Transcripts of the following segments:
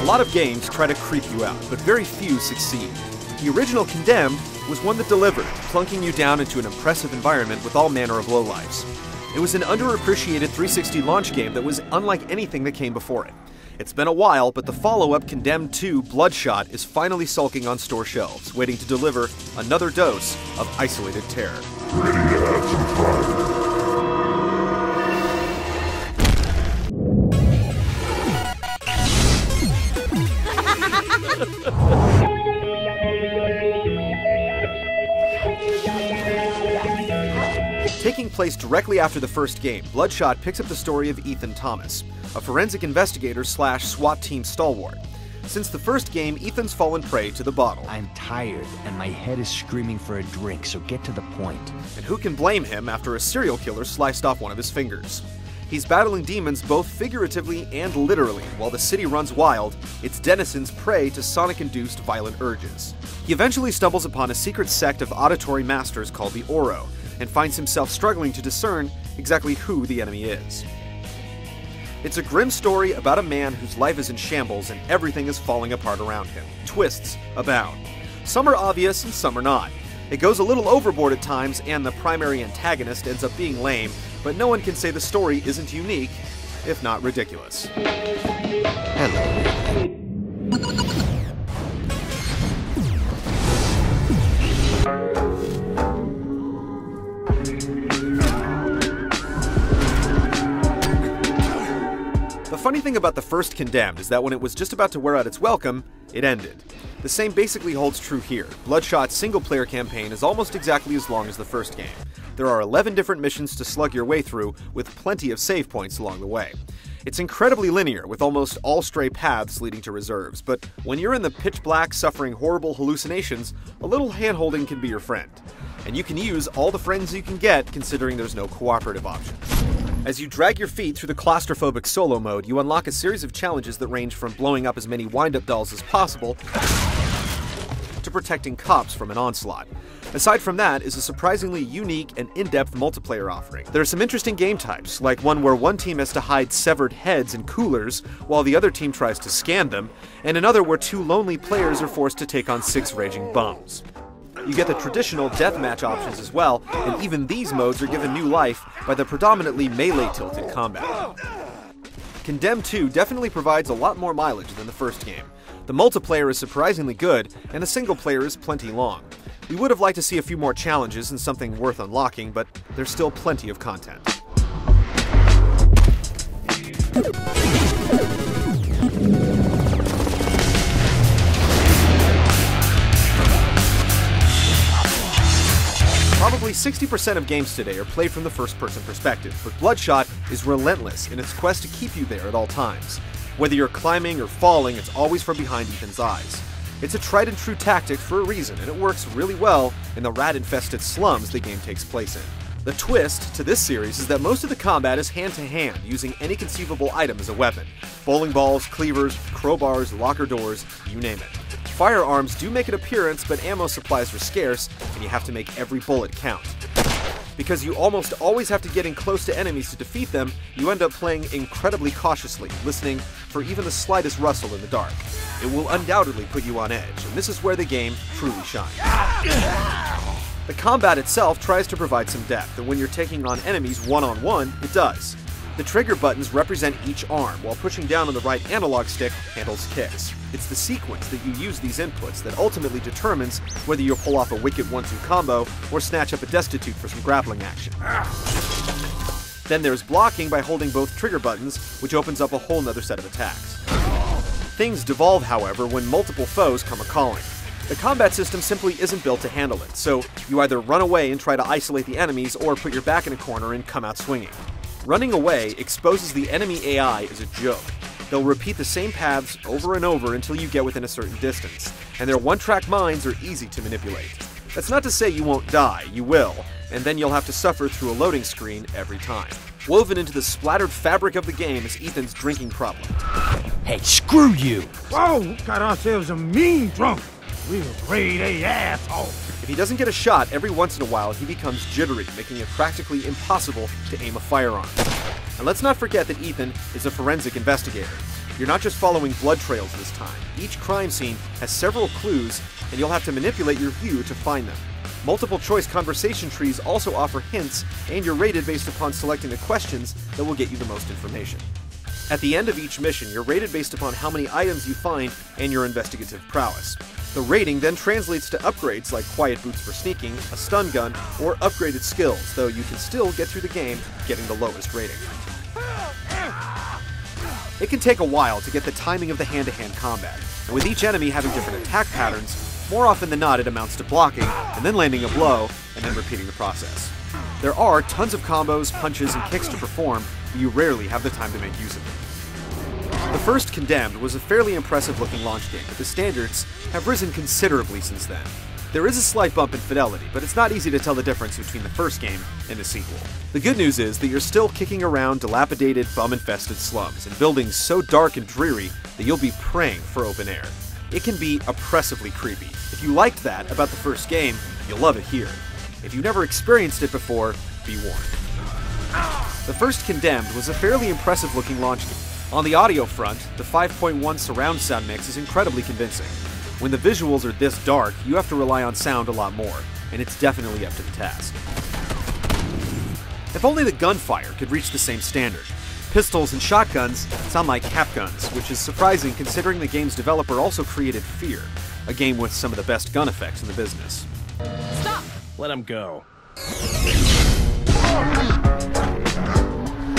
lot of games try to creep you out, but very few succeed. The original Condemned was one that delivered, plunking you down into an impressive environment with all manner of lowlifes. It was an underappreciated 360 launch game that was unlike anything that came before it. It's been a while, but the follow-up Condemned 2 Bloodshot is finally sulking on store shelves, waiting to deliver another dose of isolated terror. Ready to have some fun. Taking place directly after the first game, Bloodshot picks up the story of Ethan Thomas, a forensic investigator / SWAT team stalwart. Since the first game, Ethan's fallen prey to the bottle. I'm tired, and my head is screaming for a drink, so get to the point. And who can blame him after a serial killer sliced off one of his fingers? He's battling demons both figuratively and literally. While the city runs wild, its denizens prey to sonic-induced violent urges. He eventually stumbles upon a secret sect of auditory masters called the Oro, and finds himself struggling to discern exactly who the enemy is. It's a grim story about a man whose life is in shambles and everything is falling apart around him. Twists abound. Some are obvious and some are not. It goes a little overboard at times, and the primary antagonist ends up being lame, but no one can say the story isn't unique, if not ridiculous. Hello. The funny thing about the first Condemned is that when it was just about to wear out its welcome, it ended. The same basically holds true here. Bloodshot's single-player campaign is almost exactly as long as the first game. There are 11 different missions to slug your way through, with plenty of save points along the way. It's incredibly linear, with almost all stray paths leading to reserves, but when you're in the pitch black suffering horrible hallucinations, a little hand-holding can be your friend. And you can use all the friends you can get, considering there's no cooperative options. As you drag your feet through the claustrophobic solo mode, you unlock a series of challenges that range from blowing up as many wind-up dolls as possible to protecting cops from an onslaught. Aside from that is a surprisingly unique and in-depth multiplayer offering. There are some interesting game types, like one where one team has to hide severed heads in coolers while the other team tries to scan them, and another where 2 lonely players are forced to take on 6 raging bums. You get the traditional deathmatch options as well, and even these modes are given new life by the predominantly melee-tilted combat. Condemned 2 definitely provides a lot more mileage than the first game. The multiplayer is surprisingly good, and the single player is plenty long. We would have liked to see a few more challenges and something worth unlocking, but there's still plenty of content. Probably 60% of games today are played from the first-person perspective, but Bloodshot is relentless in its quest to keep you there at all times. Whether you're climbing or falling, it's always from behind Ethan's eyes. It's a tried-and-true tactic for a reason, and it works really well in the rat-infested slums the game takes place in. The twist to this series is that most of the combat is hand-to-hand, using any conceivable item as a weapon. Bowling balls, cleavers, crowbars, locker doors, you name it. Firearms do make an appearance, but ammo supplies are scarce, and you have to make every bullet count. Because you almost always have to get in close to enemies to defeat them, you end up playing incredibly cautiously, listening for even the slightest rustle in the dark. It will undoubtedly put you on edge, and this is where the game truly shines. The combat itself tries to provide some depth, and when you're taking on enemies one-on-one, it does. The trigger buttons represent each arm, while pushing down on the right analog stick handles kicks. It's the sequence that you use these inputs that ultimately determines whether you'll pull off a wicked 1-2 combo or snatch up a destitute for some grappling action. Then there's blocking by holding both trigger buttons, which opens up a whole nother set of attacks. Things devolve, however, when multiple foes come a-calling. The combat system simply isn't built to handle it, so you either run away and try to isolate the enemies or put your back in a corner and come out swinging. Running away exposes the enemy AI as a joke. They'll repeat the same paths over and over until you get within a certain distance, and their one-track minds are easy to manipulate. That's not to say you won't die, you will, and then you'll have to suffer through a loading screen every time. Woven into the splattered fabric of the game is Ethan's drinking problem. Hey, screw you! Whoa, we got ourselves a mean drunk. We're grade A asshole. If he doesn't get a shot every once in a while, he becomes jittery, making it practically impossible to aim a firearm. And let's not forget that Ethan is a forensic investigator. You're not just following blood trails this time. Each crime scene has several clues, and you'll have to manipulate your view to find them. Multiple choice conversation trees also offer hints, and you're rated based upon selecting the questions that will get you the most information. At the end of each mission, you're rated based upon how many items you find and your investigative prowess. The rating then translates to upgrades like quiet boots for sneaking, a stun gun, or upgraded skills, though you can still get through the game getting the lowest rating. It can take a while to get the timing of the hand-to-hand combat, and with each enemy having different attack patterns, more often than not it amounts to blocking, and then landing a blow, and then repeating the process. There are tons of combos, punches, and kicks to perform, but you rarely have the time to make use of them. The first Condemned was a fairly impressive looking launch game, but the standards have risen considerably since then. There is a slight bump in fidelity, but it's not easy to tell the difference between the first game and the sequel. The good news is that you're still kicking around dilapidated, bum-infested slums and buildings so dark and dreary that you'll be praying for open air. It can be oppressively creepy. If you liked that about the first game, you'll love it here. If you've never experienced it before, be warned. The first Condemned was a fairly impressive looking launch game. On the audio front, the 5.1 surround sound mix is incredibly convincing. When the visuals are this dark, you have to rely on sound a lot more, and it's definitely up to the task. If only the gunfire could reach the same standard. Pistols and shotguns sound like cap guns, which is surprising considering the game's developer also created Fear, a game with some of the best gun effects in the business. Stop! Let him go.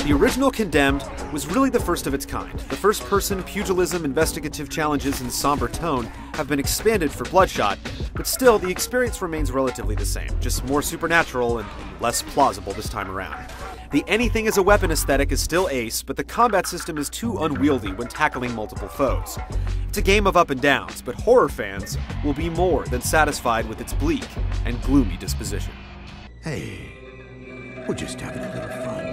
The original Condemned was really the first of its kind. The first-person pugilism, investigative challenges, and somber tone have been expanded for Bloodshot, but still, the experience remains relatively the same, just more supernatural and less plausible this time around. The anything-is-a-weapon aesthetic is still ace, but the combat system is too unwieldy when tackling multiple foes. It's a game of up and downs, but horror fans will be more than satisfied with its bleak and gloomy disposition. Hey, we're just having a little fun.